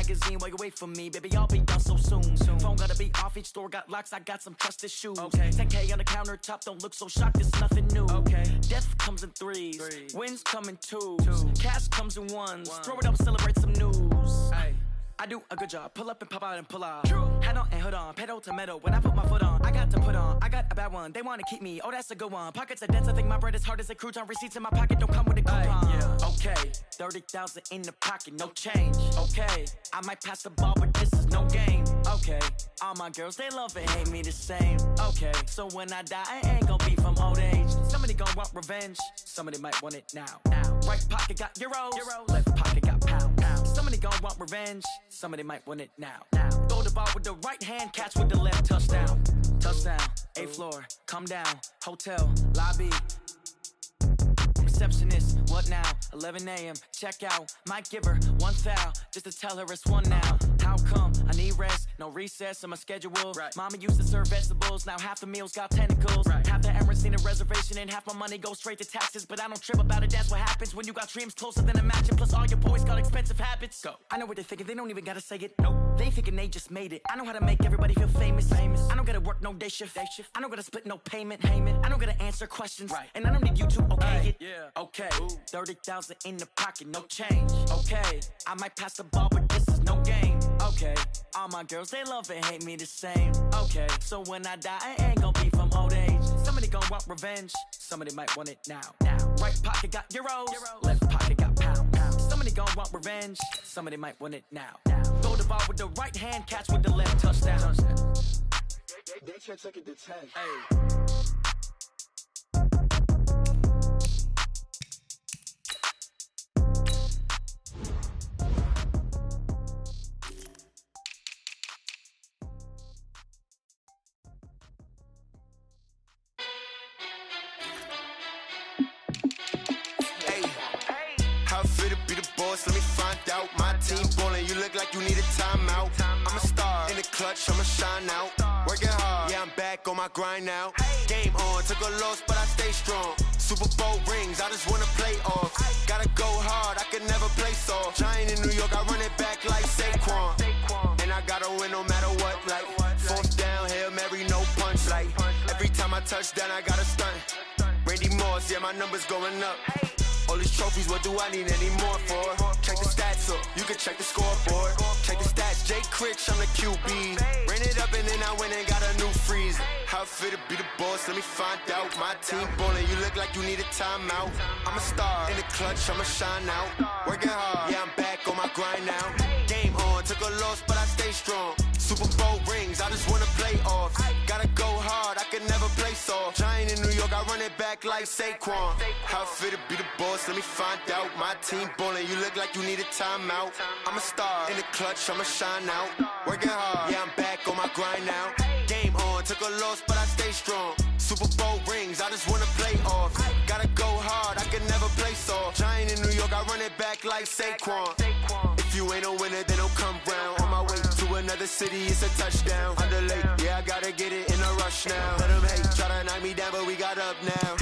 magazine while you wait for me. Baby, I'll be done so soon. Phone gotta be off, each store got locks, I got some trusted shoes. 10K on the countertop, don't look so shocked, it's nothing new. Death comes in threes, wins come in twos, cash comes in ones. Throw it up, celebrate some news. I do a good job, pull up and pop out and pull off. Head on and hood on, pedal to metal. When I put my foot on, I got to put on. I got a bad one, they wanna keep me, oh that's a good one. Pockets are dense, I think my bread is hard as a crouton. Receipts in my pocket don't come with a coupon. Okay, 30,000 in the pocket, no change. Okay, I might pass the ball, but this is no game. Okay, all my girls, they love and hate me the same. Okay, so when I die, I ain't gon' be from old age. Somebody gon' want revenge, somebody might want it now. Right pocket got euros, left pocket got pounds. Somebody gon' want revenge, somebody might want it now. Throw the ball with the right hand, catch with the left, touchdown. Touchdown, 8th floor, come down, hotel, lobby. Receptionist, what now? 11 a.m., check out. Might give her one foul, just to tell her it's one now. How come? I need rest, no recess in my schedule. Mama used to serve vegetables, now half the meals got tentacles. Half the Emirates need a reservation and half my money goes straight to taxes. But I don't trip about it, that's what happens when you got dreams closer than a match. And plus all your boys got expensive habits. Go. I know what they're thinking, they don't even gotta say it. Nope. They thinking they just made it. I know how to make everybody feel famous. I don't gotta work no day shift. I don't gotta split no payment. I don't gotta answer questions. And I don't need you to okay it. Okay, 30,000 in the pocket, no change. Okay, I might pass the ball, but this is no game. Okay, all my girls, they love and hate me the same. Okay, so when I die, I ain't gon' be from old age. Somebody gon' want revenge, somebody might want it now. Right pocket got euros, left pocket got pounds. Somebody gon' want revenge, somebody might want it now. Throw the ball with the right hand, catch with the left, touchdown. They can't take it to 10. Let me find out. My team ballin', you look like you need a timeout. I'm a star in the clutch, I'ma shine out. Working hard, yeah, I'm back on my grind now. Game on, took a loss, but I stay strong. Super Bowl rings, I just wanna play off. Gotta go hard, I can never play soft. Giant in New York, I run it back like Saquon. And I gotta win no matter what, like 4th down, Hail Mary, no punch. Like every time I touch down, I gotta stunt. Randy Moss, yeah, my numbers going up. All these trophies, what do I need any more for? Check the stats up, you can check the scoreboard. Check the stats, Jay Critch, I'm the QB. Ran it up and then I went and got a new freeze. How it feel to be the boss, let me find out. My team ballin', you look like you need a timeout. I'm a star in the clutch, I'ma shine out. Working hard, yeah, I'm back on my grind now. Game on, took a loss, but I stay strong. Super Bowl rings, I just wanna play off. Gotta go hard, I can never play soft. Giant in New York, I run it back like Saquon. How it feel to be the boss, let me find out. My team ballin', you look like you need a timeout. I'm a star in the clutch, I'ma shine out. Working hard, yeah, I'm back on my grind now. Game on, took a loss, but I stay strong. Super Bowl rings, I just wanna play off. Gotta go hard, I can never play soft. Giant in New York, I run it back like Saquon. If you ain't a winner, then don't come round. On my way to another city, it's a touchdown. Underlay, yeah, I gotta get it in a rush now. Let them hate, try to knock me down, but we got up now.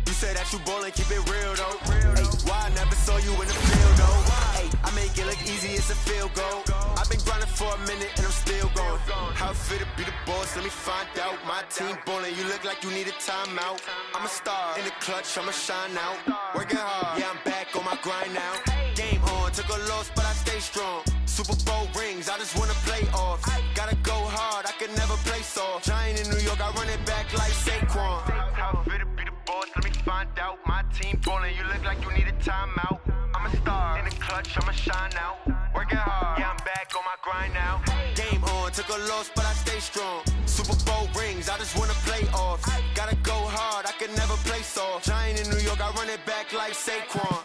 You say that you ballin', keep it real though. Hey, why I never saw you in the field though? Hey, I make it look easy, it's a field goal. I've been grinding for a minute and I'm still going. How it feel to be the boss, let me find out. My team ballin', you look like you need a timeout. I'm a star in the clutch, I'ma shine out. Working hard, yeah, I'm back on my grind now. Game on, took a loss, but I stay strong. Super Bowl rings, I just wanna play off. Gotta go hard, I can never play soft. Giant in New York, I run it back like Saquon. How it feel to be the boss, let me find out. My team ballin', you look like you need a timeout. I'm a star in the clutch, I'ma shine out. Working hard, yeah, I'm back on my grind now. Game on, took a loss, but I stay strong. Super Bowl rings, I just wanna play off. Gotta go hard, I can never play soft. Giant in New York, I run it back like Saquon.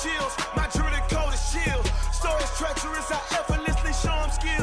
Chills. My jewelry coat is chill. Stories treacherous, I effortlessly show them skill.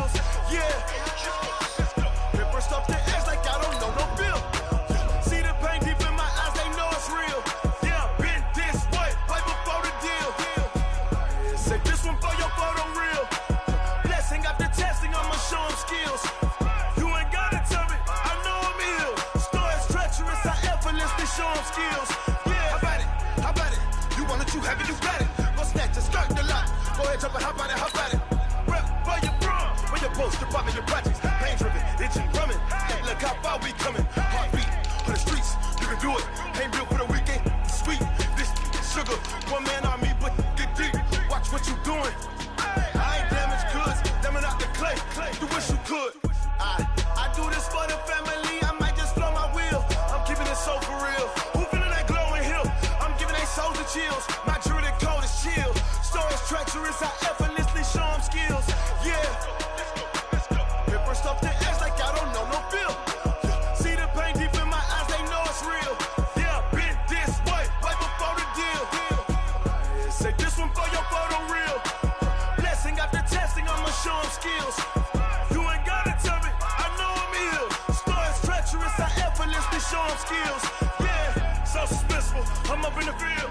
skills. Yeah, so suspenseful. I'm up in the field.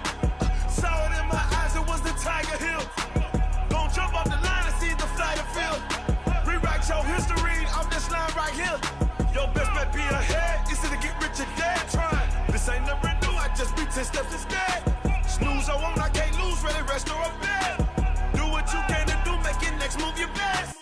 Saw it in my eyes, it was the Tiger Hill. Don't jump off the line and see the flight of field. Rewrite your history off this line right here. Your best bet be ahead, instead of get rich or dead trying. This ain't never new, I just be 10 steps instead. Snooze, I won't, I can't lose, ready, rest or a bed. Do what you can to do, make your next move your best.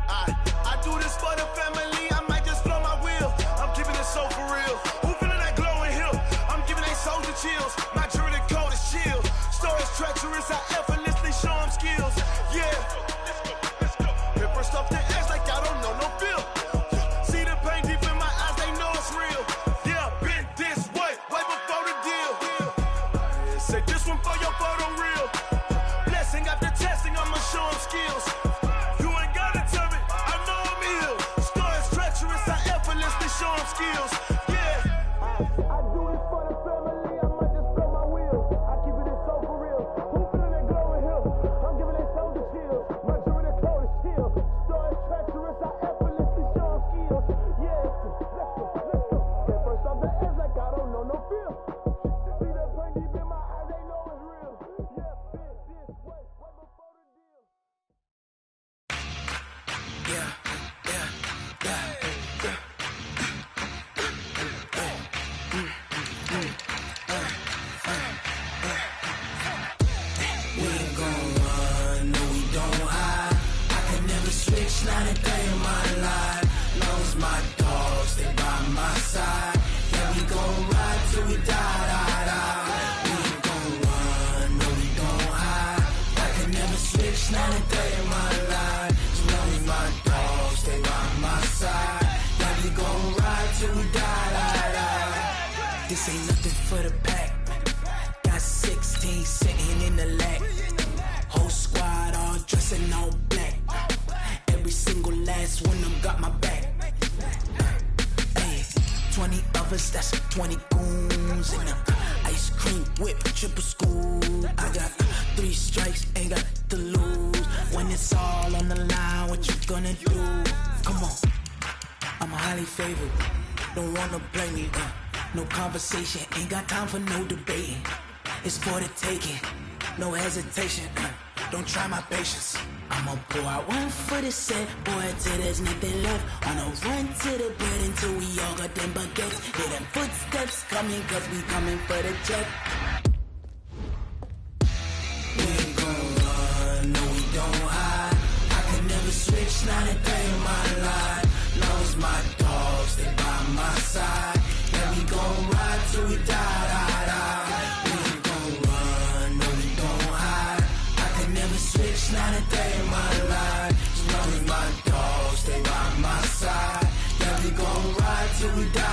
I do this for the family, I might just blow my wheel. I'm keeping it so for real. Who feeling that glowing hill? I'm giving they souls the chills. My jewelry code is chill. Stories treacherous, I effortlessly show them skills. Yeah, let's go. Hit first off the edge like I don't know no feel. See the pain deep in my eyes, they know it's real. Yeah, been this way before the deal. Say this one for your photo reel. Blessing after testing, I'ma show them skills. You ain't gotta tell me, I know I'm ill. Stories treacherous, I effortlessly show them skills. Yeah, I do this for the family, I might just blow my wheel. I keep it so for real. Who feeling that glowing hill? I'm giving they soul the chills. My jewelry code is chill. Stories treacherous, I effortlessly show them skills. Yeah, let's go. Get first off the edge like I don't know no feel. See that pain deep in my eyes, they know it's real. Yeah, been this way before the deal. We ain't gon' run, no we don't hide. I can never switch, not a day in my life. Long as my dogs stay by my side. Yeah, we gon' ride till we die. We ain't gon' run, no we don't hide. I can never switch, not a day in my life. As long as my dogs stay by my side. Yeah, we gon' ride till we die. This ain't nothing for the pack. Got 16 sitting in the lag. Whole squad all dressing all black. Every single last one of them got my back. Hey, 20 of us, that's 20 goons in the ice cream whip, triple scoop. I got 3 strikes, ain't got to lose. When it's all on the line, what you gonna do? Come on, I'm highly favored. Don't wanna blame me. No conversation, ain't got time for no debating. It's for the taking, no hesitation. Don't try my patience. I'ma pour out one for the set, boy, till there's nothing left. On a run to the bread until we all got them baguettes. Hear them footsteps coming, cause we coming for the check. We ain't gon' run, no we don't hide. I can never switch, not a day in my life. Long as my dogs stay by my side. Yeah, we gon' ride till we die. We ain't gon' run, no we don't hide. I can never switch, not a day in my life. As long as my dogs stay by my side. Yeah, we gon' ride till we die.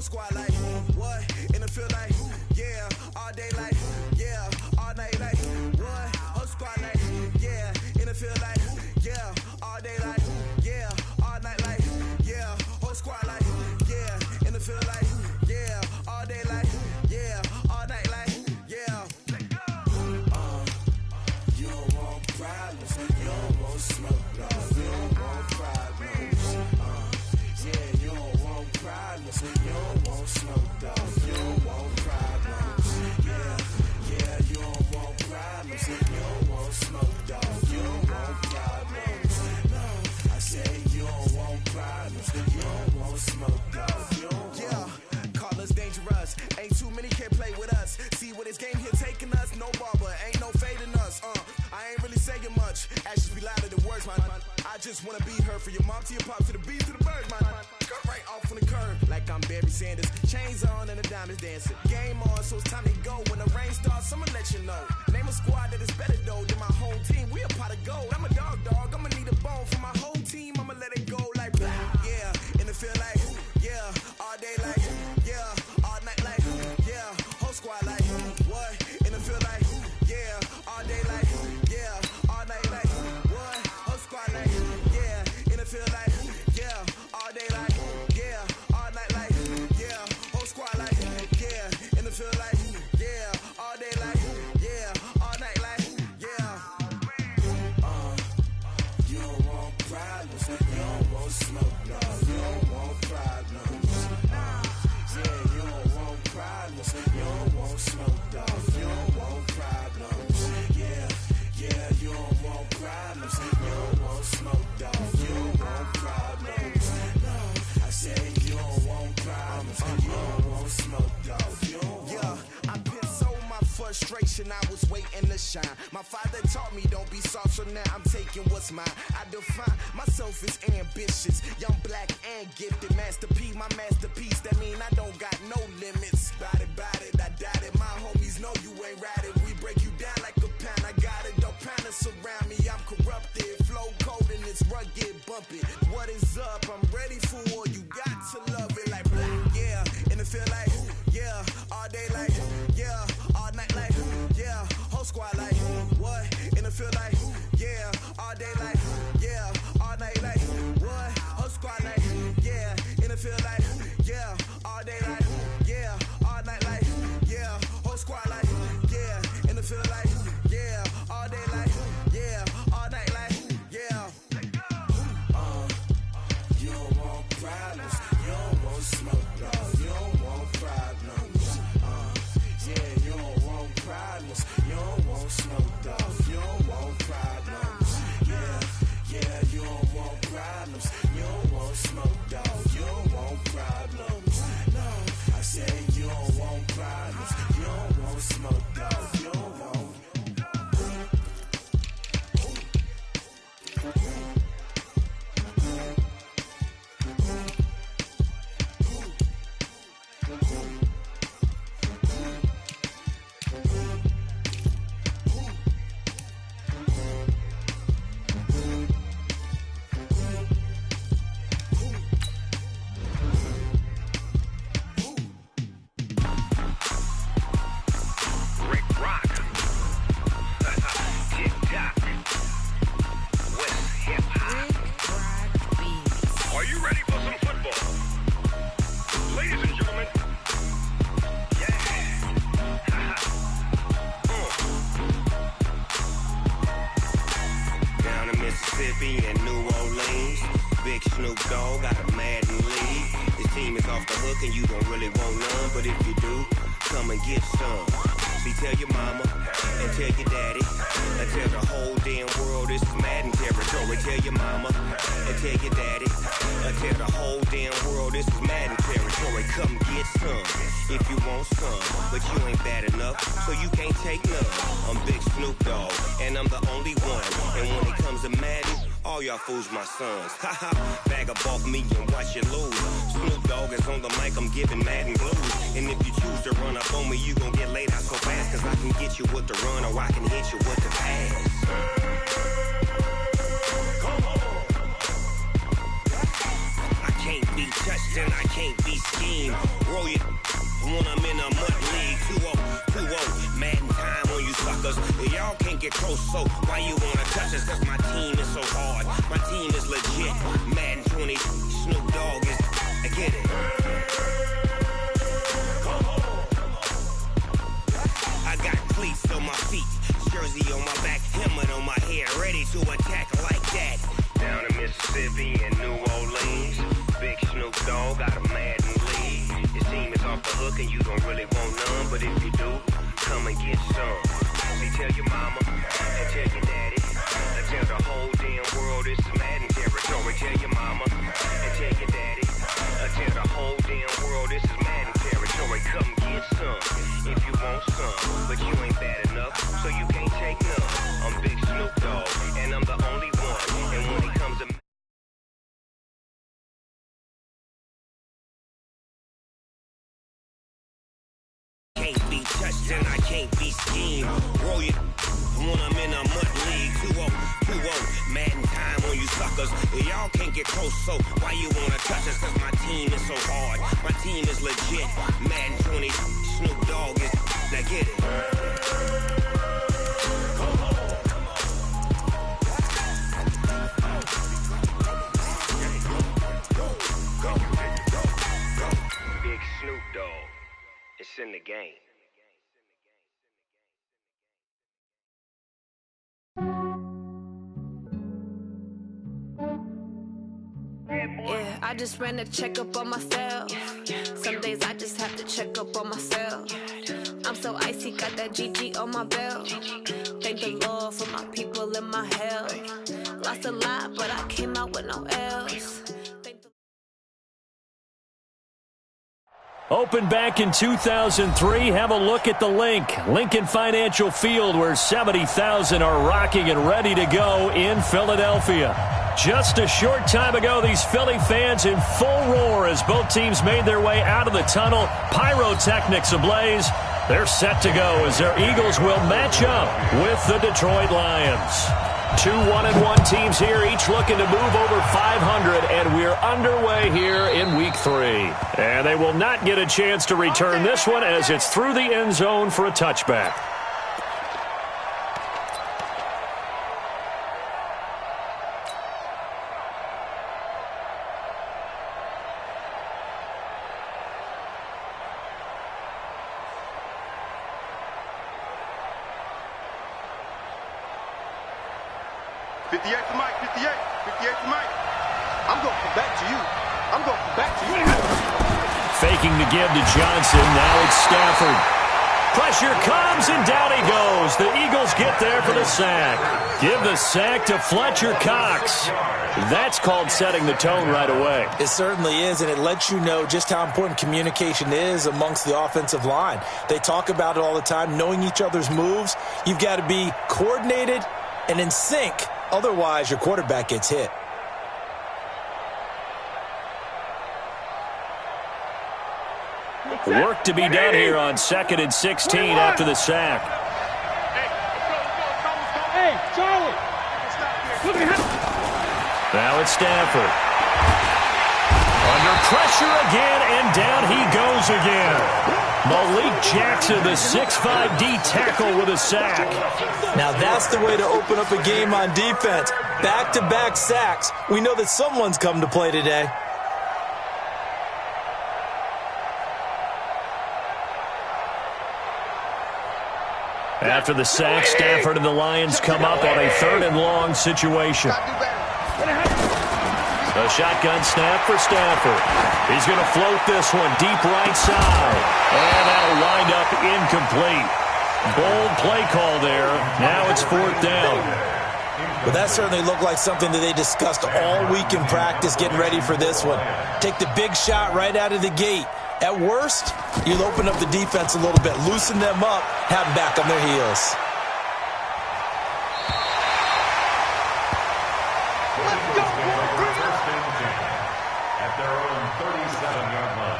Squad like, what? In the field like, yeah, all day like, yeah, all night like, what? Whole squad like, yeah, in the field like, yeah, all day like, yeah, all night like, yeah, whole squad like, yeah, in the field like, yeah, all day like, yeah, all night like, yeah. You don't want problems, you don't want smoke, you don't want problems, yeah, you don't want problems, you don't want smoke, dog, you don't want problems, yeah, you don't want problems, you don't want smoke, dog, you don't want problems, no, I say you don't want problems, you don't want smoke, dog, you don't want. Call us dangerous, ain't too many can play with us, see what this game here taking us, no barber, ain't no fading us, I ain't really saying much, actions be louder than words, man, I just wanna be heard from your mom to your pop to the beat to the birds, man, cut right off on the curve, like I'm Barry Sanders, chains on and the diamonds dancing, game on, so it's time to go, when the rain starts, I'ma let you know, name a squad that is better though than my home team, we a pot of gold, I'm a dog, I'ma need a bone for my whole team, I'ma let it go like, yeah, in the field like, yeah, all day like, yeah, all night like, yeah, whole squad like, what, in the field like, yeah, all day like, yeah, all night like, what, whole squad like, You don't want smoke, dog. You don't want problems. Yeah, you don't want problems. You don't want smoke, dog. You don't want problems. Yeah, you don't want problems. You don't want smoke, dog. You don't want problems. No, I said you don't want problems. You don't want smoke, dog. You don't want. I've been so my frustration, I was waiting to shine. My father taught me don't be soft, so now I'm taking what's mine. I define myself as ambitious, young, black, and gifted. Master P, my masterpiece, that mean I don't got no limits. Bout it, I doubt it. My homies know you ain't ratted. We break you down like a pound. I got it, don't panic surround me. I'm corrupted, flow cold and it's rugged, bumpy. What is up? I'm ready for war. You got to love it like black, yeah. And it feel like, yeah, all day like, yeah, all night like, yeah, whole squad like, what? And it feel like, yeah, all day like, yeah, all night like, what? Whole squad like, yeah, and it feel like, yeah, all day like, yeah, all night like, yeah, whole squad like, yeah, and it feel like, yeah, all day like, yeah, all night like, yeah. You don't want problems. You don't want smoke, dog. You don't want problems. Yeah, you don't want problems. You don't want smoke, dog. You don't want problems. Yeah, you don't want problems. You don't want smoke, dog. You don't want problems. No, I said you don't want problems. You don't want smoke, dog. You don't want. Rick Rock. TikTok. West Hip Hop. Are you ready for some football? Ladies and gentlemen. Down in Mississippi and New Orleans, Big Snoop Dogg got a Madden league. His team is off the hook and you don't really want none, but if you do, come and get some. See, tell your mama and tell your daddy and tell the whole damn world this is Madden territory. Tell your mama and tell your daddy and tell the whole damn world this is Madden territory. Come get some if you want some, but you ain't bad enough, so you can't take none. I'm Big Snoop Dogg, and I'm the only one. And when it comes to Madden, all y'all fools my sons. Haha, bag up off me and watch you lose. Snoop Dogg is on the mic, I'm giving Madden blues. And if you choose to run up on me, you gon' get laid out so fast, cause I can get you with the run or I can hit you with the pass. I can't be touched and I can't be schemed. Roll you when I'm in a mud league. 2-0, Madden time on you suckers. Y'all can't get close, so why you wanna touch us? Cause my team is so hard, my team is legit. Madden 20, Snoop Dogg is, I get it. I got cleats on my feet, jersey on my back, helmet on my hair, ready to attack like that. Down in Mississippi and New Orleans, Big Snoop Dogg got a Madden league. Your team is off the hook and you don't really want none, but if you do, come and get some. See, tell your mama and tell your daddy and tell the whole damn world this is Madden territory. Tell your mama and tell your daddy and tell the whole damn world this is Madden territory. Come get some if you want some, but you ain't bad enough, so you can't take none. I'm Big Snoop Dogg, and I'm the only one. And when it comes to can't be touched and I can't be schemed. Roll you when I'm in a mud league. 2-0, Madden time on you suckers. Y'all can't get close, so why you wanna touch us? Cause my team is so hard, my team is legit. Madden 20, Snoop Dogg is, now get it. Big Snoop Dogg, it's in the game. I just ran a checkup on myself. Some days I just have to check up on myself. I'm so icy, got that GG on my belt. Thank the Lord for my people and my health. Lost a lot, but I came out with no else. Opened back in 2003, have a look at the Lincoln Financial Field, where 70,000 are rocking and ready to go in Philadelphia. Just a short time ago, these Philly fans in full roar as both teams made their way out of the tunnel. Pyrotechnics ablaze. They're set to go as their Eagles will match up with the Detroit Lions. Two 1-1 teams here, each looking to move over 500, and we're underway here in Week 3. And they will not get a chance to return this one as it's through the end zone for a touchback. Faking the give to Johnson. Now it's Stafford. Pressure comes, and down he goes. The Eagles get there for the sack. Give the sack to Fletcher Cox. That's called setting the tone right away. It certainly is, and it lets you know just how important communication is amongst the offensive line. They talk about it all the time, knowing each other's moves. You've got to be coordinated and in sync. Otherwise, your quarterback gets hit. Work to be done here on 2nd and 16 after the sack. Hey, Charlie! Now it's Stafford. Under pressure again, and down he goes again. Malik Jackson, the 6'5" D tackle with a sack. Now that's the way to open up a game on defense. Back-to-back sacks. We know that someone's come to play today. After the sack, Stafford and the Lions come up on a 3rd and long situation. A shotgun snap for Stafford. He's going to float this one deep right side. And that'll wind up incomplete. Bold play call there. Now it's 4th down. But that certainly looked like something that they discussed all week in practice getting ready for this one. Take the big shot right out of the gate. At worst, you'll open up the defense a little bit, loosen them up, have them back on their heels. Let's go, at their own 37-yard line.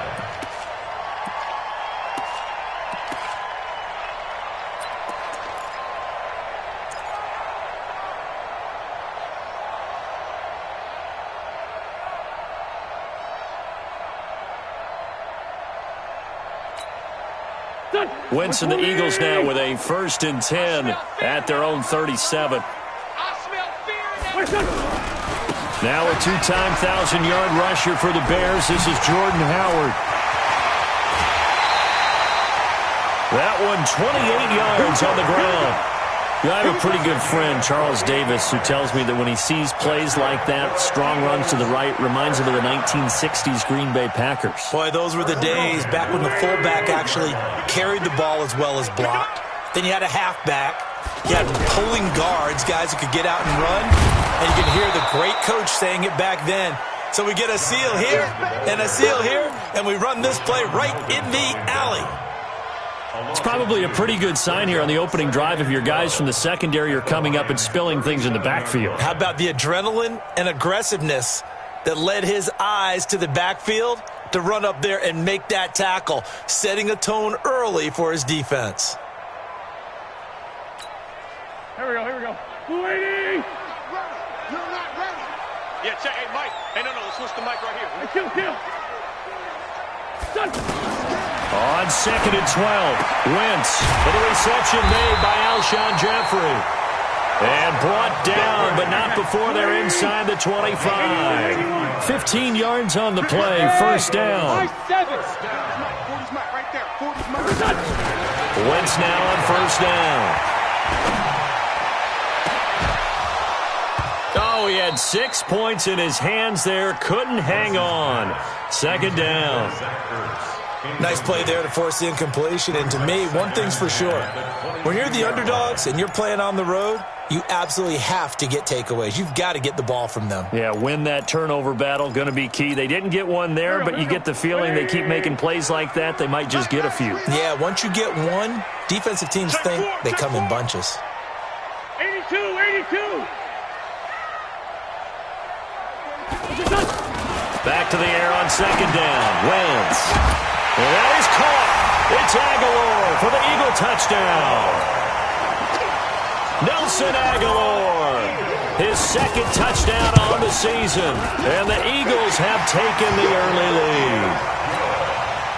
Wentz and the Eagles now with a 1st and 10 at their own 37. Now a two-time 1,000-yard rusher for the Bears. This is Jordan Howard. That one 28 yards on the ground. I have a pretty good friend, Charles Davis, who tells me that when he sees plays like that, strong runs to the right, reminds him of the 1960s Green Bay Packers. Boy, those were the days back when the fullback actually carried the ball as well as blocked. Then you had a halfback. You had pulling guards, guys who could get out and run. And you can hear the great coach saying it back then. So we get a seal here and a seal here, and we run this play right in the alley. It's probably a pretty good sign here on the opening drive if your guys from the secondary are coming up and spilling things in the backfield. How about the adrenaline and aggressiveness that led his eyes to the backfield to run up there and make that tackle, setting a tone early for his defense. Here we go. Waiting! You're not ready. Yeah, check. Hey, Mike. Hey, no, switch the mic right here. Hey, kill. On 2nd and 12, Wentz for the reception made by Alshon Jeffrey. And brought down, but not before they're inside the 25. 15 yards on the play, 1st down. Wentz now on 1st down. Oh, Oh, he had 6 points in his hands there. Couldn't hang on. Second down. Nice play there to force the incompletion. And to me, one thing's for sure. When you're the underdogs and you're playing on the road, you absolutely have to get takeaways. You've got to get the ball from them. Yeah, win that turnover battle, going to be key. They didn't get one there, but you get the feeling they keep making plays like that, they might just get a few. Yeah, once you get one, defensive teams think they come in bunches. 82. Back to the air on second down. Wentz. And that is caught. It's Aguilar for the Eagle touchdown. Nelson Aguilar, his second touchdown on the season. And the Eagles have taken the early lead.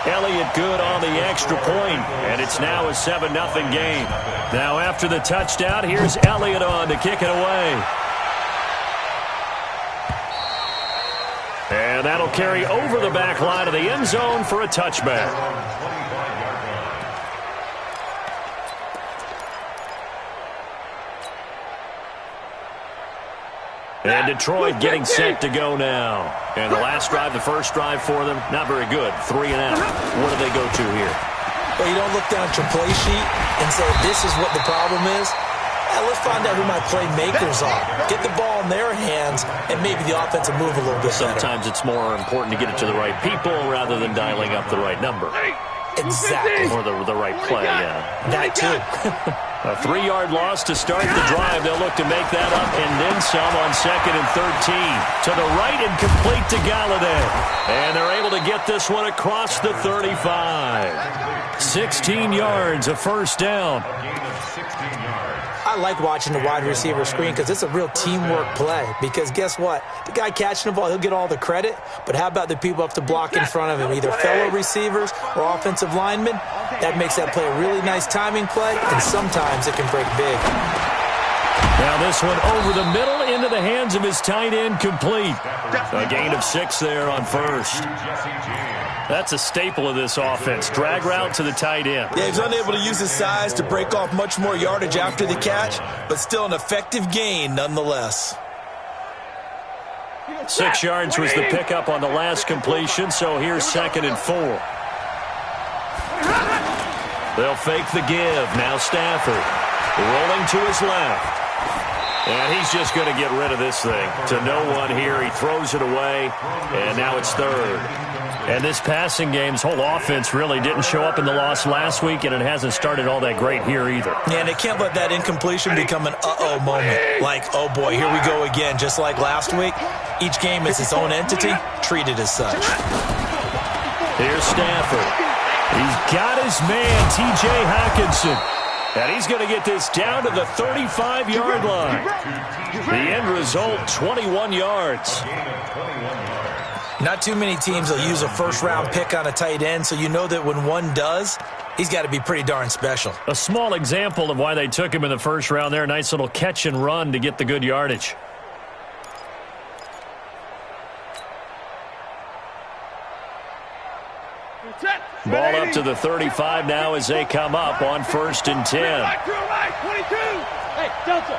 Elliott good on the extra point, and it's now a 7-0 game. Now after the touchdown, here's Elliott on to kick it away. And that'll carry over the back line of the end zone for a touchback. And Detroit getting set to go now. And the last drive, the first drive for them, not very good. 3 and out. What do they go to here? Well, you don't look down at your play sheet and say, this is what the problem is. Let's find out who my playmakers are. Get the ball in their hands, and maybe the offense will move a little bit better. Sometimes it's more important to get it to the right people rather than dialing up the right number. Exactly. Or the right play, yeah. That too. A 3-yard loss to start the drive. They'll look to make that up and then some on 2nd and 13. To the right and complete to Galladay. And they're able to get this one across the 35. 16 yards, a first down. I like watching the wide receiver screen because it's a real teamwork play. Because guess what? The guy catching the ball, he'll get all the credit. But how about the people up to block in front of him, either fellow receivers or offensive linemen? That makes that play a really nice timing play, and sometimes it can break big. Now this one over the middle into the hands of his tight end, complete. A gain of 6 there on first. That's a staple of this offense. Drag route to the tight end. Yeah, he's unable to use his size to break off much more yardage after the catch, but still an effective gain nonetheless. 6 yards was the pickup on the last completion, so here's 2nd and 4. They'll fake the give. Now Stafford rolling to his left. And he's just going to get rid of this thing. To no one here. He throws it away, and now it's 3rd. And this passing game's whole offense really didn't show up in the loss last week, and it hasn't started all that great here either. Yeah, and they can't let that incompletion become an uh-oh moment. Like, oh boy, here we go again. Just like last week, each game is its own entity, treated as such. Here's Stafford. He's got his man, T.J. Hockenson. And he's going to get this down to the 35-yard line. The end result, 21 yards. Not too many teams will use a first-round pick on a tight end, so you know that when one does, he's got to be pretty darn special. A small example of why they took him in the first round there. Nice little catch and run to get the good yardage. Ball up to the 35 now as they come up on 1st and 10. 22. Hey, Delta.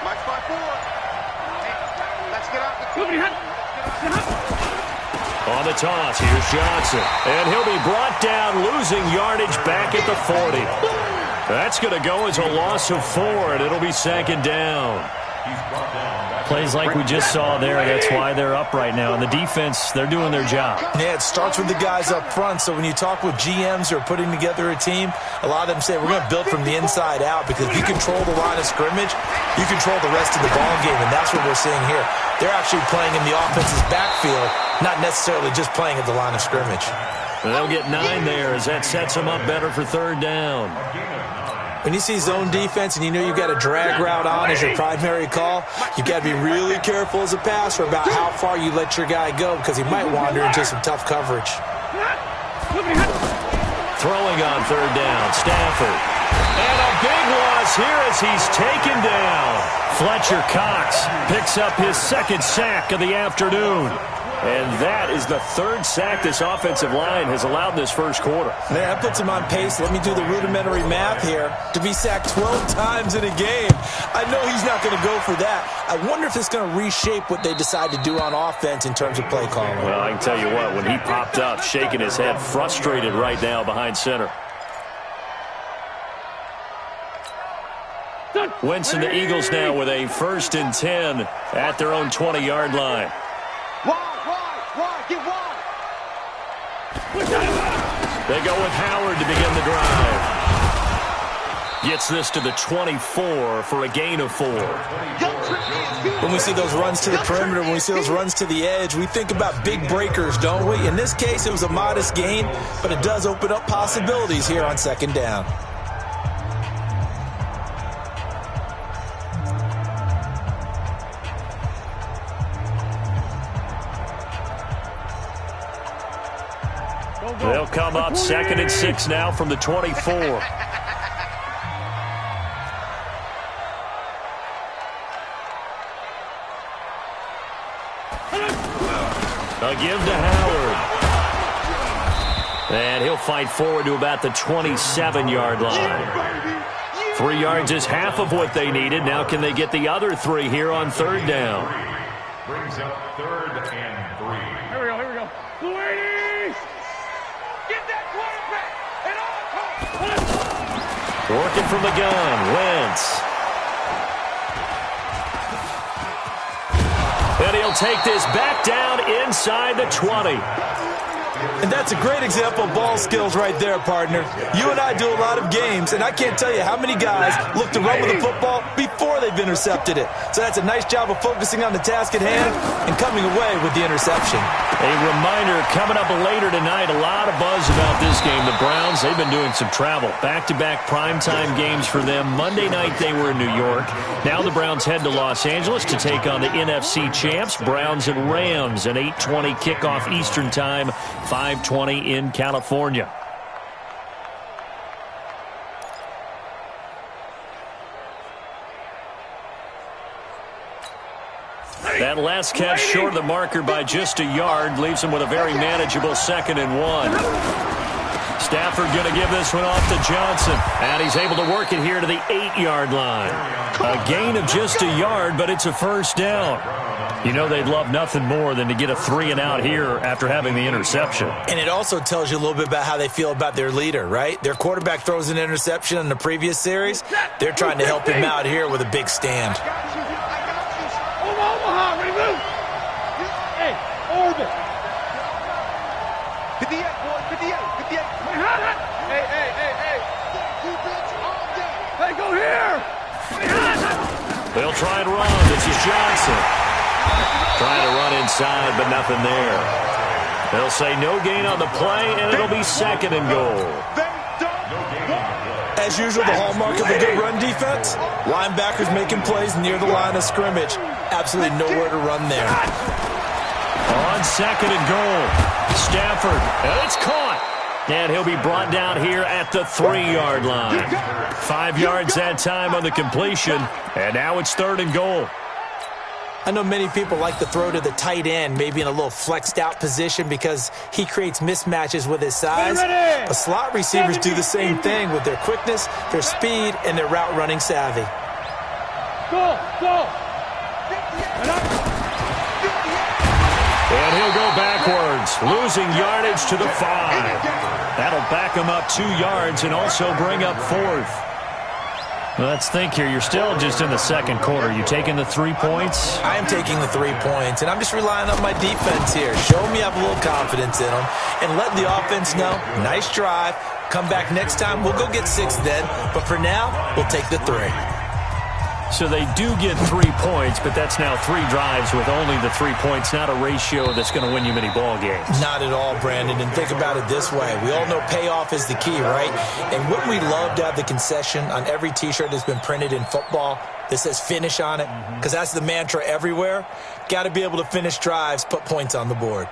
Mike's 5-4. Let's get out. On the toss, here's Johnson. And he'll be brought down, losing yardage back at the 40. That's going to go as a loss of 4, and it'll be 2nd down. Plays like we just saw there, that's why they're up right now. And the defense, they're doing their job. Yeah, it starts with the guys up front. So when you talk with GMs who are putting together a team, a lot of them say we're going to build from the inside out, because if you control the line of scrimmage, you control the rest of the ball game, and that's what we're seeing here. They're actually playing in the offense's backfield, not necessarily just playing at the line of scrimmage. And they'll get 9 there as that sets them up better for 3rd down. When you see zone defense and you know you've got a drag route on as your primary call, you've got to be really careful as a passer about how far you let your guy go, because he might wander into some tough coverage. Throwing on 3rd down, Stafford. And a big loss here as he's taken down. Fletcher Cox picks up his 2nd sack of the afternoon. And that is the third sack this offensive line has allowed in this first quarter. Man, that puts him on pace. Let me do the rudimentary math here. To be sacked 12 times in a game. I know he's not going to go for that. I wonder if it's going to reshape what they decide to do on offense in terms of play calling. Well, I can tell you what, when he popped up, shaking his head, frustrated right now behind center. Wentz and the Eagles now with a 1st and 10 at their own 20-yard line. Wide, get wide. They go with Howard to begin the drive. Gets this to the 24 for a gain of 4. When we see those runs to the perimeter, when we see those runs to the edge, we think about big breakers, don't we? In this case, it was a modest gain, but it does open up possibilities here on 2nd down. They'll come up 2nd and 6 now from the 24. A give to Howard. And he'll fight forward to about the 27-yard line. 3 yards is half of what they needed. Now can they get the other 3 here on 3rd down? Brings up 3rd and 3. Here we go. Ladies! Get that quarterback! And all Working from the gun, Wentz. And he'll take this back down inside the 20. And that's a great example of ball skills right there, partner. You and I do a lot of games, and I can't tell you how many guys look to run with the football before they've intercepted it. So that's a nice job of focusing on the task at hand and coming away with the interception. A reminder, coming up later tonight, a lot of buzz about this game. The Browns, they've been doing some travel. Back-to-back primetime games for them. Monday night they were in New York. Now the Browns head to Los Angeles to take on the NFC champs, Browns and Rams, an 8:20 kickoff Eastern time, 5:20 in California. That last catch short of the marker by just a yard leaves him with a very manageable 2nd and 1. Stafford going to give this one off to Johnson, and he's able to work it here to the 8-yard line. A gain of just a yard, but it's a 1st down. You know they'd love nothing more than to get a 3-and-out here after having the interception. And it also tells you a little bit about how they feel about their leader, right? Their quarterback throws an interception in the previous series. They're trying to help him out here with a big stand. Omaha, ready, move! Hey, orbit! 58, boy, 58. Hey. Hey, go here! They'll try and run. This is Johnson. Trying to run inside, but nothing there. They'll say no gain on the play, and it'll be 2nd and goal. As usual, the hallmark of a good run defense, linebackers making plays near the line of scrimmage. Absolutely nowhere to run there. On 2nd and goal, Stafford, and it's caught. And he'll be brought down here at the 3-yard line. 5 yards that time on the completion, and now it's 3rd and goal. I know many people like to throw to the tight end, maybe in a little flexed out position because he creates mismatches with his size. But slot receivers do the same thing with their quickness, their speed, and their route running savvy. Go! And he'll go backwards, losing yardage to the 5. That'll back him up 2 yards and also bring up 4th. Let's think here. You're still just in the 2nd quarter. You taking the 3 points? I am taking the 3 points, and I'm just relying on my defense here. Show me I have a little confidence in them, and let the offense know, nice drive. Come back next time. We'll go get 6 then, but for now, we'll take the 3. So they do get 3 points, but that's now 3 drives with only the 3 points, not a ratio that's going to win you many ball games. Not at all, Brandon, and think about it this way. We all know payoff is the key, right? And wouldn't we love to have the concession on every T-shirt that's been printed in football that says finish on it? Because that's the mantra everywhere. Got to be able to finish drives, put points on the board.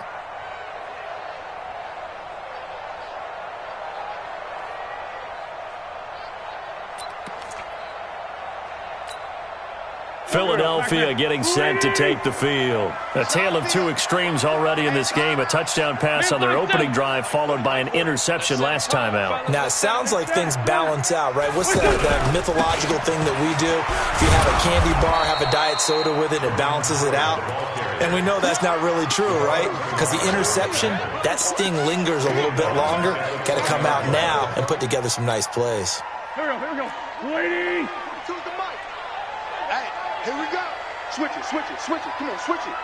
Philadelphia getting set to take the field. A tale of two extremes already in this game. A touchdown pass on their opening drive followed by an interception last time out. Now, it sounds like things balance out, right? What's that mythological thing that we do? If you have a candy bar, have a diet soda with it, it balances it out. And we know that's not really true, right? Because the interception, that sting lingers a little bit longer. Got to come out now and put together some nice plays. Here we go. Lady. Choose the mic. Hey, here we go. Switch it. Come on, switch it.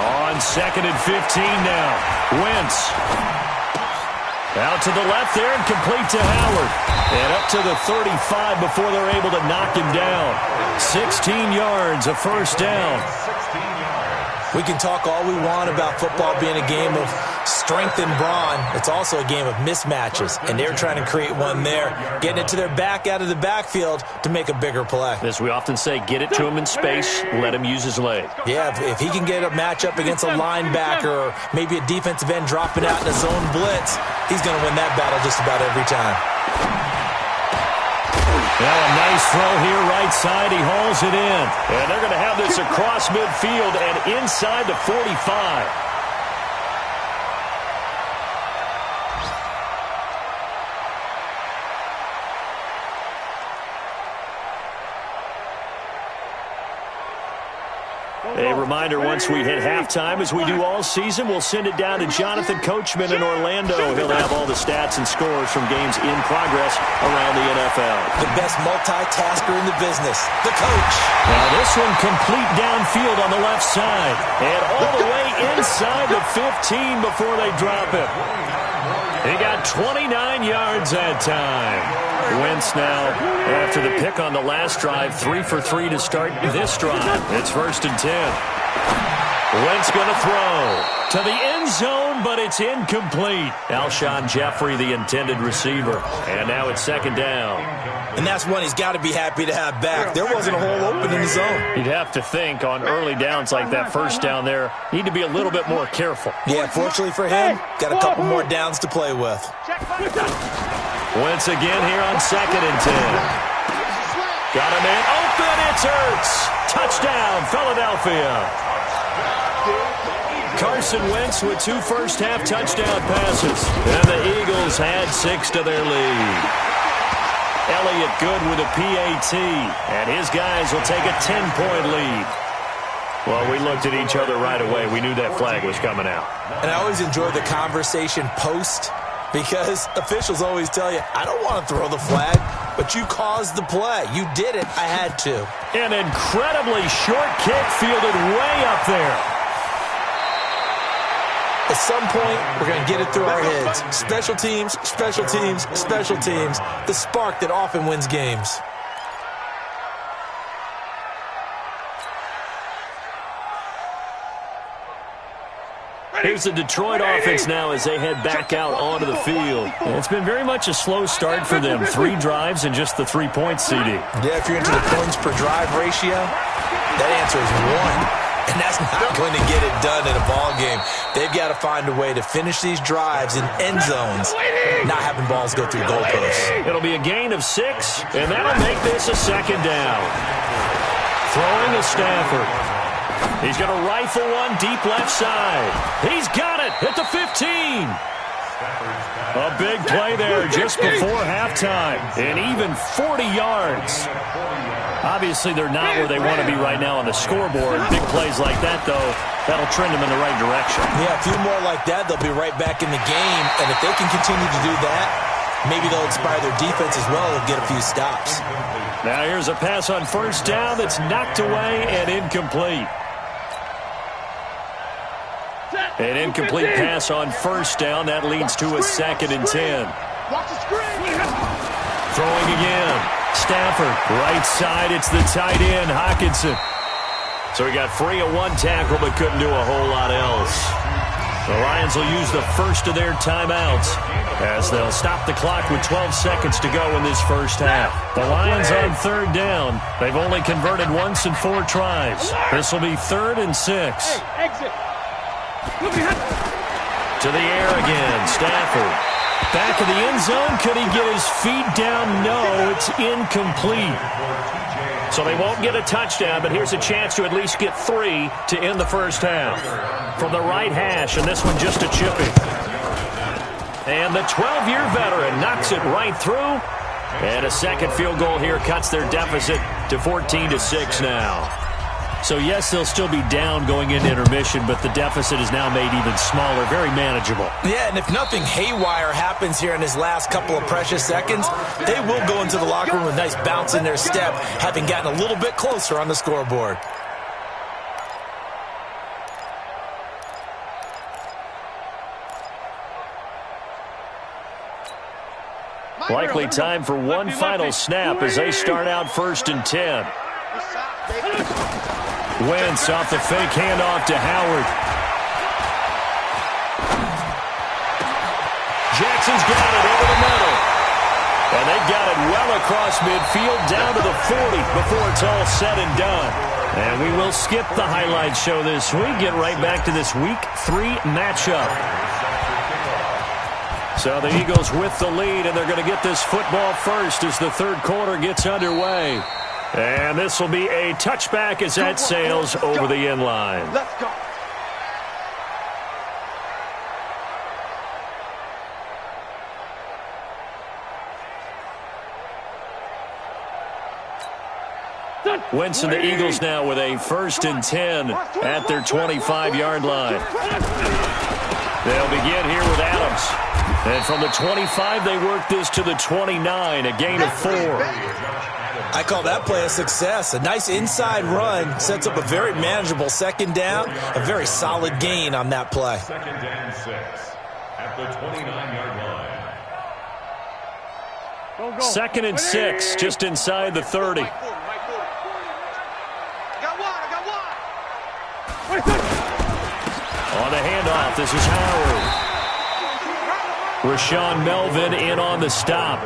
On 2nd and 15 now. Wentz. Out to the left there and complete to Howard. And up to the 35 before they're able to knock him down. 16 yards, a first down. We can talk all we want about football being a game of strength and brawn. It's also a game of mismatches, and they're trying to create one there, getting it to their back out of the backfield to make a bigger play. As we often say, get it to him in space, let him use his leg. Yeah, if he can get a matchup against a linebacker or maybe a defensive end dropping out in a zone blitz, he's going to win that battle just about every time. Now a nice throw here right side. He hauls it in. And they're going to have this across midfield and inside the 45. A reminder, once we hit halftime, as we do all season, we'll send it down to Jonathan Coachman in Orlando. He'll have all the stats and scores from games in progress around the NFL. The best multitasker in the business, the coach. Now this one complete downfield on the left side. And all the way inside the 15 before they drop it. He got 29 yards that time. Wentz now, after the pick on the last drive, 3 for 3 to start this drive. It's 1st and 10. Wentz going to throw to the end zone, but it's incomplete. Alshon Jeffrey, the intended receiver. And now it's 2nd down. And that's one he's got to be happy to have back. There wasn't a hole open in the zone. You'd have to think on early downs like that first down there, need to be a little bit more careful. Yeah, fortunately for him, got a couple more downs to play with. Wentz again here on 2nd and 10. Got him in. Open. It's Ertz. Touchdown, Philadelphia. Carson Wentz with 2 first-half touchdown passes. And the Eagles had 6 to their lead. Elliott good with a PAT. And his guys will take a 10-point lead. Well, we looked at each other right away. We knew that flag was coming out. And I always enjoy the conversation post, because officials always tell you, I don't want to throw the flag, but you caused the play. You did it. I had to. An incredibly short kick fielded way up there. At some point, we're going to get it through our heads. Special teams, special teams, special teams. The spark that often wins games. Here's the Detroit offense now as they head back out onto the field. And it's been very much a slow start for them. 3 drives and just the 3 points, CD. Yeah, if you're into the points per drive ratio, that answer is 1. And that's not going to get it done in a ball game. They've got to find a way to finish these drives in end zones, not having balls go through goalposts. It'll be a gain of 6, and that'll make this a 2nd down. Throwing to Stafford. He's going to rifle one deep left side. He's got it at the 15. A big play there just before halftime. And even 40 yards. Obviously, they're not where they want to be right now on the scoreboard. Big plays like that, though, that'll trend them in the right direction. Yeah, a few more like that, they'll be right back in the game. And if they can continue to do that, maybe they'll inspire their defense as well and get a few stops. Now here's a pass on 1st down that's knocked away and incomplete. An incomplete pass on 1st down. That leads to a 2nd and 10. Throwing again. Stafford, right side. It's the tight end, Hockenson. So he got free of 1 tackle but couldn't do a whole lot else. The Lions will use the first of their timeouts as they'll stop the clock with 12 seconds to go in this first half. The Lions on 3rd down. They've only converted once in 4 tries. This will be 3rd and 6. Hey, exit. To the air again, Stafford. Back of the end zone. Could he get his feet down? No, it's incomplete. So they won't get a touchdown, but here's a chance to at least get 3 to end the first half. From the right hash, and this one just a chipping. And the 12-year veteran knocks it right through. And a second field goal here cuts their deficit to 14-6 now. So, yes, they'll still be down going into intermission, but the deficit is now made even smaller, very manageable. Yeah, and if nothing haywire happens here in his last couple of precious seconds, they will go into the locker room with a nice bounce in their step, having gotten a little bit closer on the scoreboard. Likely time for one final snap as they start out 1st and 10. Wentz off the fake handoff to Howard. Jackson's got it over the middle. And they got it well across midfield down to the 40 before it's all said and done. And we will skip the highlight show this week. Get right back to this Week 3 matchup. So the Eagles with the lead, and they're going to get this football first as the third quarter gets underway. And this will be a touchback as that sails over the end line. Let's go. Wentz and the Eagles now with a 1st and 10 at their 25-yard line. They'll begin here with Adams. And from the 25, they work this to the 29, a gain of 4. I call that play a success. A nice inside run sets up a very manageable second down. A very solid gain on that play. 2nd and 6 at the 29-yard line. 2nd and 6, just inside the 30. On the handoff, this is Howard. Rashawn Melvin in on the stop.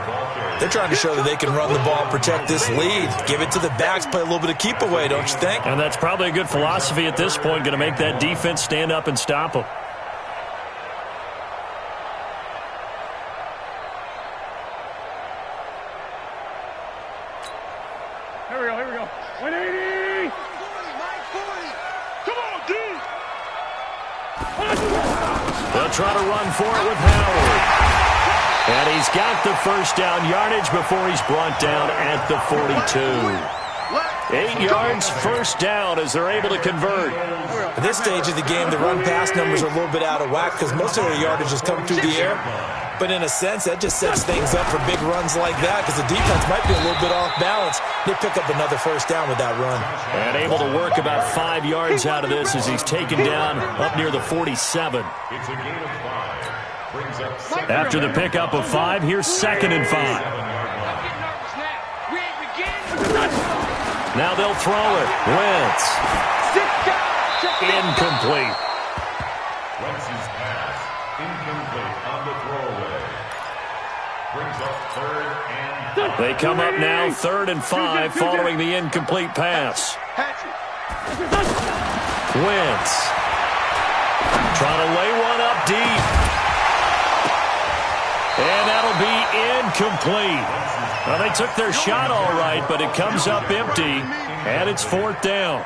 They're trying to show that they can run the ball, protect this lead. Give it to the backs, play a little bit of keep away, don't you think? And that's probably a good philosophy at this point, going to make that defense stand up and stop them. Here we go. 180! Come on, dude! They'll try to run for it with Howard. And he's got the first down yardage before he's brought down at the 42. 8 yards, first down as they're able to convert. At this stage of the game, the run-pass numbers are a little bit out of whack because most of their yardage has come through the air. But in a sense, that just sets things up for big runs like that because the defense might be a little bit off balance. They pick up another first down with that run. And able to work about 5 yards out of this as he's taken down up near the 47. It's a gain of 5. Brings up 7. After the pickup of 5, here's 2nd and 5. Now they'll throw it. Wentz. Incomplete. Wentz's pass incomplete on the throwaway. Brings up 3rd and 5. They come up now 3rd and 5 following the incomplete pass. Wentz trying to lay one up deep. And that'll be incomplete. Well, they took their shot all right, but it comes up empty, and it's 4th down.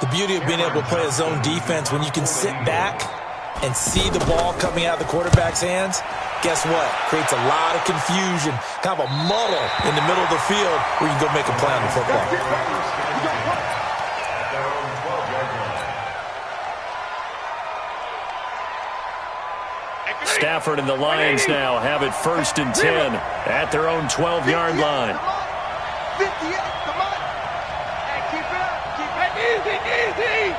The beauty of being able to play a zone defense when you can sit back and see the ball coming out of the quarterback's hands, guess what? Creates a lot of confusion, kind of a muddle in the middle of the field where you can go make a play on the football. Stafford and the Lions now have it 1st and 10 at their own 12-yard line. 58, come on. Hey, keep it up. Keep it easy.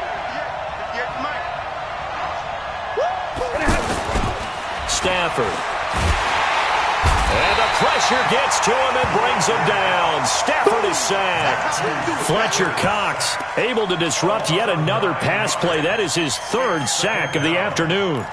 Stafford. And the pressure gets to him and brings him down. Stafford is sacked. Fletcher Cox able to disrupt yet another pass play. That is his 3rd sack of the afternoon.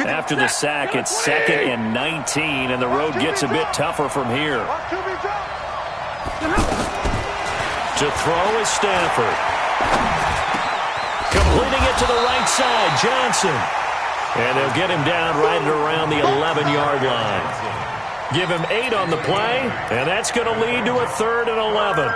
After the sack, it's 2nd and 19, and the road gets a bit tougher from here. To throw is Stafford. Completing it to the right side, Johnson. And they'll get him down right at around the 11-yard line. Give him 8 on the play, and that's going to lead to a 3rd and 11.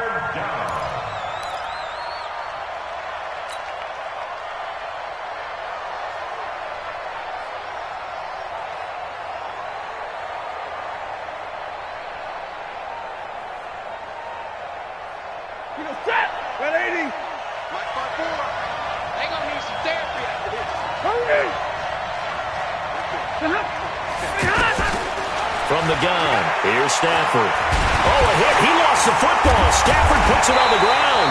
From the gun, here's Stafford. Oh, a hit. He lost the football. Stafford puts it on the ground.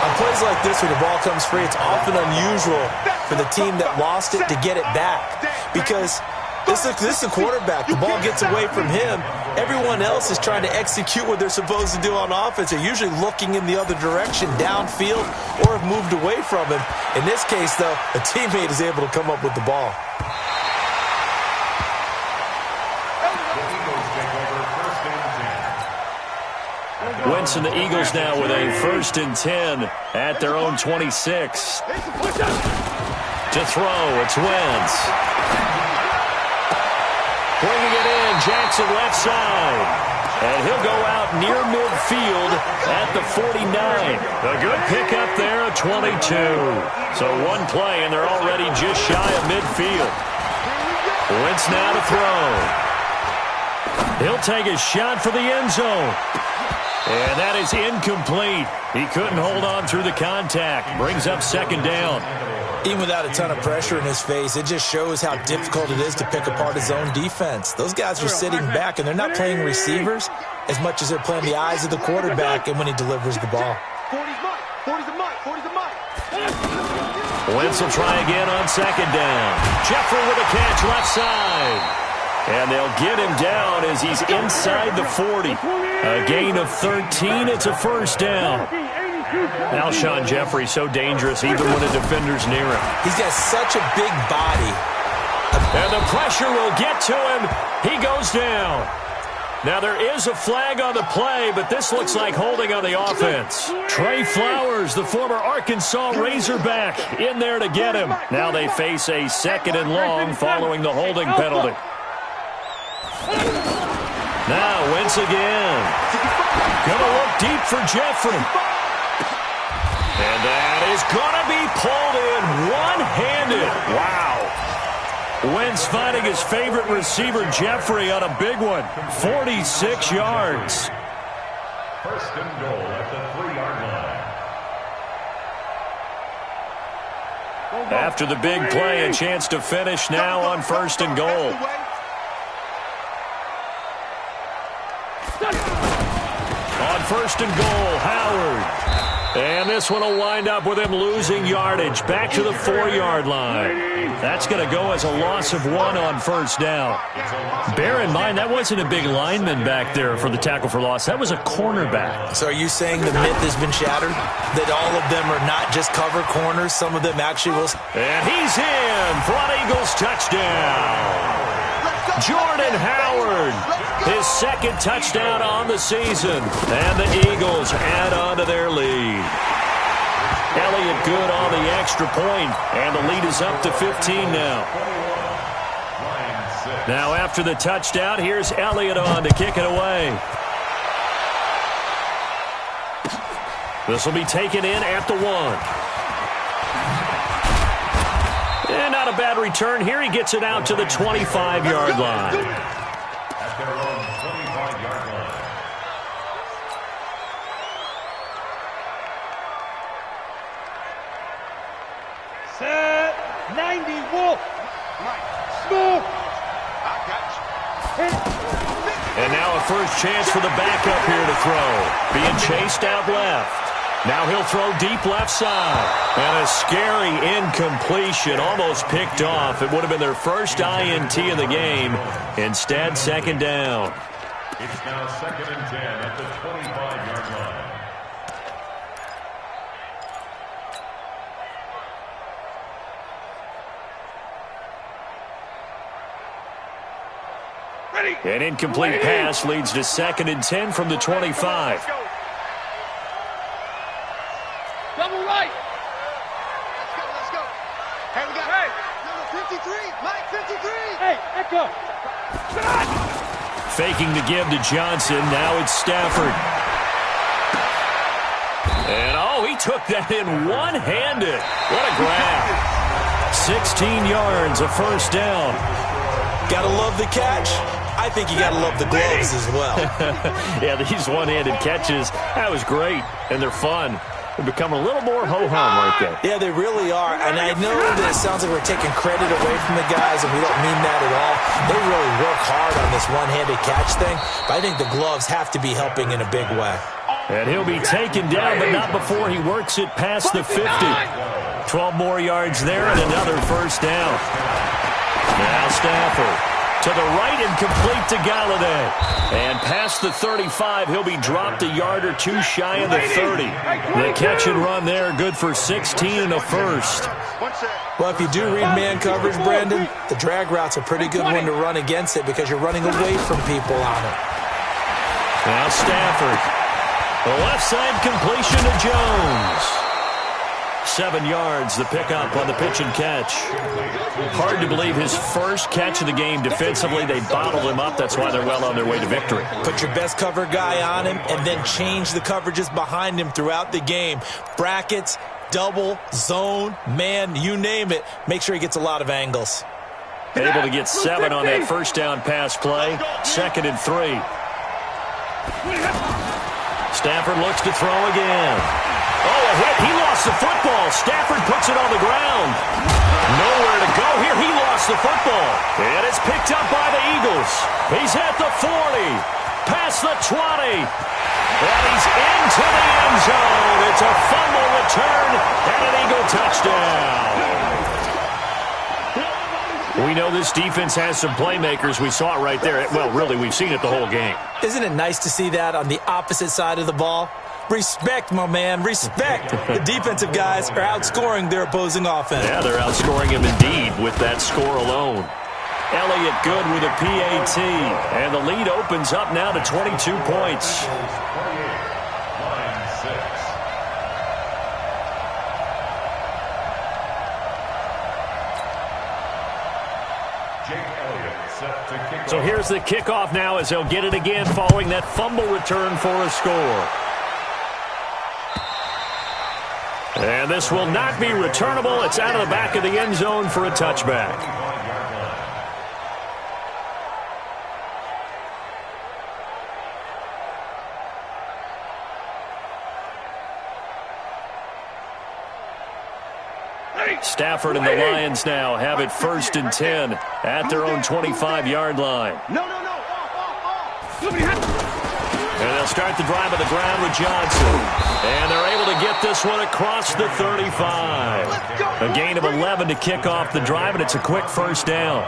On plays like this, when the ball comes free, it's often unusual for the team that lost it to get it back. Because this is the quarterback. The ball gets away from him. Everyone else is trying to execute what they're supposed to do on offense. They're usually looking in the other direction, downfield, or have moved away from him. In this case, though, a teammate is able to come up with the ball. Wentz and the Eagles now with a 1st and 10 at their own 26. To throw, it's Wentz. Bringing it in, Jackson left side. And he'll go out near midfield at the 49. A good pickup there at 22. So one play, and they're already just shy of midfield. Wentz now to throw. He'll take a shot for the end zone. And that is incomplete. He couldn't hold on through the contact. Brings up 2nd down. Even without a ton of pressure in his face, it just shows how difficult it is to pick apart his own defense. Those guys are sitting back, and they're not playing receivers as much as they're playing the eyes of the quarterback and when he delivers the ball. Wentz will try again on 2nd down. Jeffrey with a catch left side. And they'll get him down as he's inside the 40. A gain of 13. It's a 1st down. Alshon Jeffrey so dangerous even when a defender's near him. He's got such a big body. And the pressure will get to him. He goes down. Now there is a flag on the play, but this looks like holding on the offense. Trey Flowers, the former Arkansas Razorback, in there to get him. Now they face a 2nd and long following the holding penalty. Now Wentz again. Gonna look deep for Jeffrey. And that is gonna be pulled in one-handed. Wow. Wentz finding his favorite receiver, Jeffrey, on a big one. 46 yards. 1st and goal at the 3-yard line. After the big play, a chance to finish now on 1st and goal. On 1st and goal, Howard. And this one will wind up with him losing yardage back to the 4-yard line. That's going to go as a loss of 1 on 1st down. Bear in mind, that wasn't a big lineman back there for the tackle for loss. That was a cornerback. So are you saying the myth has been shattered? That all of them are not just cover corners? Some of them actually will... And he's in for an Eagles touchdown. Jordan Howard, his 2nd touchdown on the season. And the Eagles add on to their lead. Elliott good on the extra point, and the lead is up to 15 now. Now after the touchdown, here's Elliott on to kick it away. This will be taken in at the 1. And not a bad return here. He gets it out to the 25-yard line. At their own 25-yard line. Set 90 Wolf. Smooth. I got you. And now a first chance for the backup here to throw. Being chased out left. Now he'll throw deep left side. And a scary incompletion, almost picked off. It would have been their first INT in the game. Instead, 2nd down. It's now 2nd and 10 at the 25-yard line. An incomplete pass leads to 2nd and 10 from the 25. Double right. Let's go. Hey, we got number 53. Mike, 53. Hey, echo. Faking the give to Johnson. Now it's Stafford. And, he took that in one-handed. What a grab. 16 yards, a first down. Gotta love the catch. I think you gotta love the gloves as well. Yeah, these one-handed catches, that was great, and they're fun. They become a little more ho-hum right there. Yeah, they really are. And I know that it sounds like we're taking credit away from the guys, and we don't mean that at all. They really work hard on this one-handed catch thing, but I think the gloves have to be helping in a big way. And he'll be taken down, but not before he works it past the 50. 12 more yards there and another first down. Now Stafford to the right and complete to Galladay. And past the 35, he'll be dropped a yard or two shy of the 30. The catch and run there, good for 16 and a first. Well, if you do read man coverage, Brandon, the drag route's a pretty good one to run against it because you're running away from people on it. Now Stafford. The left side completion to Jones. 7 yards, the pickup on the pitch and catch. Hard to believe his first catch of the game defensively. They bottled him up. That's why they're well on their way to victory. Put your best cover guy on him and then change the coverages behind him throughout the game. Brackets, double, zone, man, you name it. Make sure he gets a lot of angles. Able to get 7 on that first down pass play. 2nd and 3. Stafford looks to throw again. A hit. He lost the football. Stafford puts it on the ground. Nowhere to go here. He lost the football. And it's picked up by the Eagles. He's at the 40. Past the 20. And he's into the end zone. It's a fumble return and an Eagle touchdown. We know this defense has some playmakers. We saw it right there. Well, really, we've seen it the whole game. Isn't it nice to see that on the opposite side of the ball? Respect, my man, respect. The defensive guys are outscoring their opposing offense. Yeah, they're outscoring him indeed with that score alone. Elliott good with a PAT. And the lead opens up now to 22 points. So here's the kickoff now as they'll get it again following that fumble return for a score. And this will not be returnable. It's out of the back of the end zone for a touchback. Stafford and the Lions now have it 1st and 10 at their own 25-yard line. And they'll start the drive on the ground with Johnson. And they're able to get this one across the 35. A gain of 11 to kick off the drive, and it's a quick first down.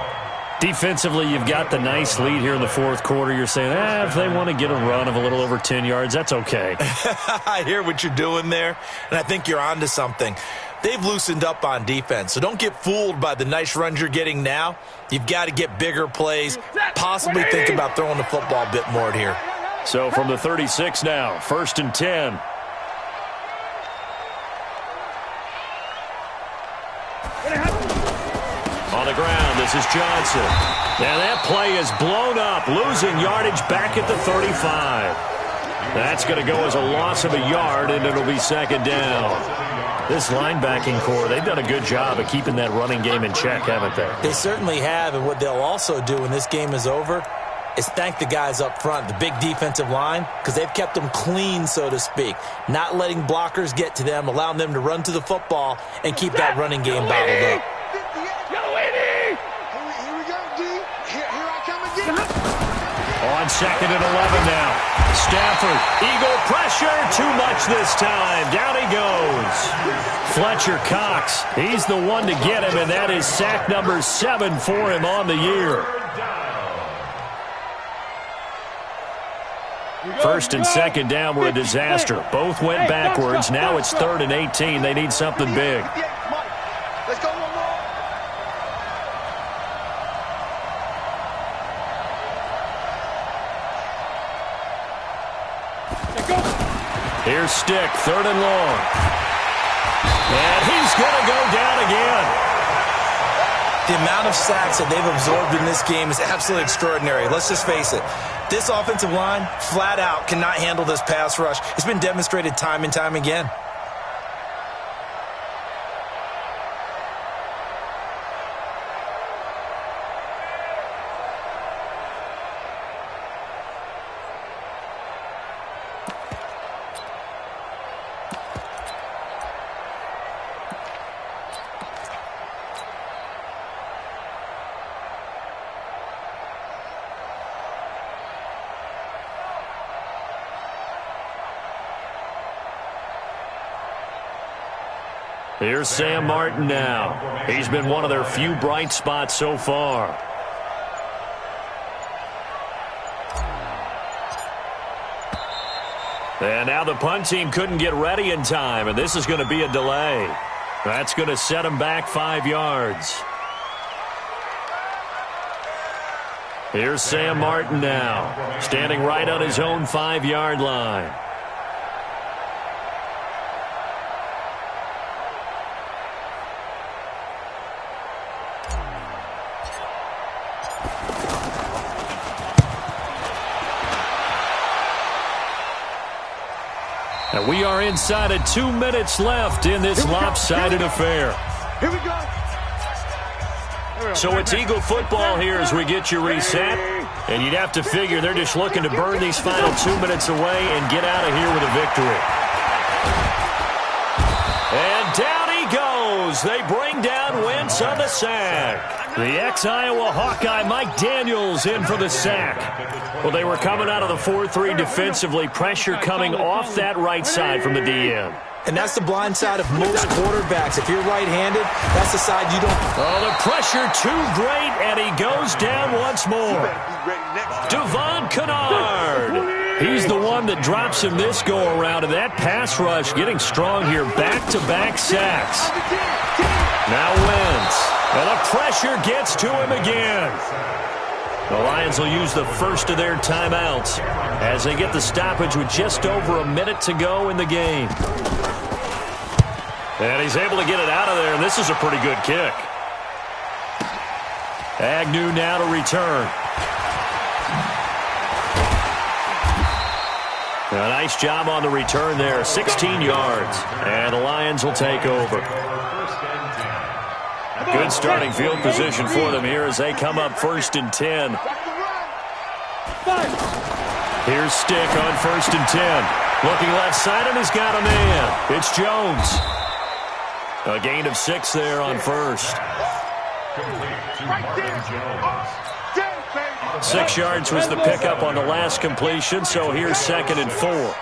Defensively, you've got the nice lead here in the fourth quarter. You're saying, if they want to get a run of a little over 10 yards, that's okay. I hear what you're doing there, and I think you're onto something. They've loosened up on defense, so don't get fooled by the nice runs you're getting now. You've got to get bigger plays, possibly think about throwing the football a bit more here. So from the 36 now, 1st and 10. On the ground, this is Johnson. And that play is blown up, losing yardage back at the 35. That's going to go as a loss of a yard, and it'll be 2nd down. This linebacking core, they've done a good job of keeping that running game in check, haven't they? They certainly have, and what they'll also do when this game is over is thank the guys up front, the big defensive line, because they've kept them clean, so to speak. Not letting blockers get to them, allowing them to run to the football and keep that running game bottled up. On 2nd and 11 now. Stafford, Eagle pressure, too much this time. Down he goes. Fletcher Cox, he's the one to get him, and that is sack number 7 for him on the year. 1st and 2nd down were a disaster. Both went backwards. Now it's 3rd and 18. They need something big. Let's go one more. Here's Stick, 3rd and long. And he's going to go down again. The amount of sacks that they've absorbed in this game is absolutely extraordinary. Let's just face it. This offensive line, flat out, cannot handle this pass rush. It's been demonstrated time and time again. Here's Sam Martin now. He's been one of their few bright spots so far. And now the punt team couldn't get ready in time, and this is going to be a delay. That's going to set them back 5 yards. Here's Sam Martin now, standing right on his own 5-yard line. And we are inside of 2 minutes left in this lopsided affair. Here we go. So it's Eagle football here as we get you reset. And you'd have to figure they're just looking to burn these final 2 minutes away and get out of here with a victory. And down he goes. They bring down Wentz on the sack. The ex-Iowa Hawkeye Mike Daniels in for the sack. Well, they were coming out of the 4-3 defensively. Pressure coming off that right side from the DN. And that's the blind side of most quarterbacks. If you're right-handed, that's the side you don't. Oh, the pressure too great, and he goes down once more. Devon Kennard. He's the one that drops him this go-around, and that pass rush getting strong here. Back-to-back sacks. Now Wentz. And the pressure gets to him again. The Lions will use the first of their timeouts as they get the stoppage with just over a minute to go in the game. And he's able to get it out of there, and this is a pretty good kick. Agnew now to return. A nice job on the return there, 16 yards. And the Lions will take over. Good starting field position for them here as they come up 1st and 10. Here's Stick on 1st and 10. Looking left side, and he's got a man. It's Jones. A gain of 6 there on 1st. 6 yards was the pickup on the last completion, so here's 2nd and 4.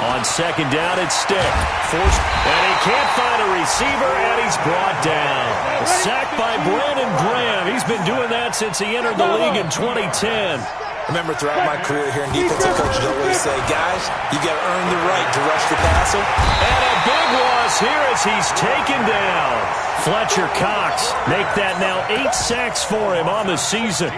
On 2nd down, it's Stick. Forced, and he can't find a receiver, and he's brought down. A sack by Brandon Graham. He's been doing that since he entered the league in 2010. Remember, throughout my career here in defensive coaches always say, guys, you got to earn the right to rush the passer. And a big loss here as he's taken down. Fletcher Cox make that now 8 sacks for him on the season.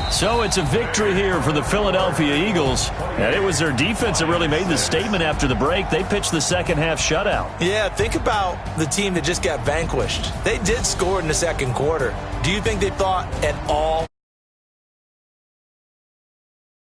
So it's a victory here for the Philadelphia Eagles. And it was their defense that really made the statement after the break. They pitched the second half shutout. Yeah, think about the team that just got vanquished. They did score in the second quarter. Do you think they thought at all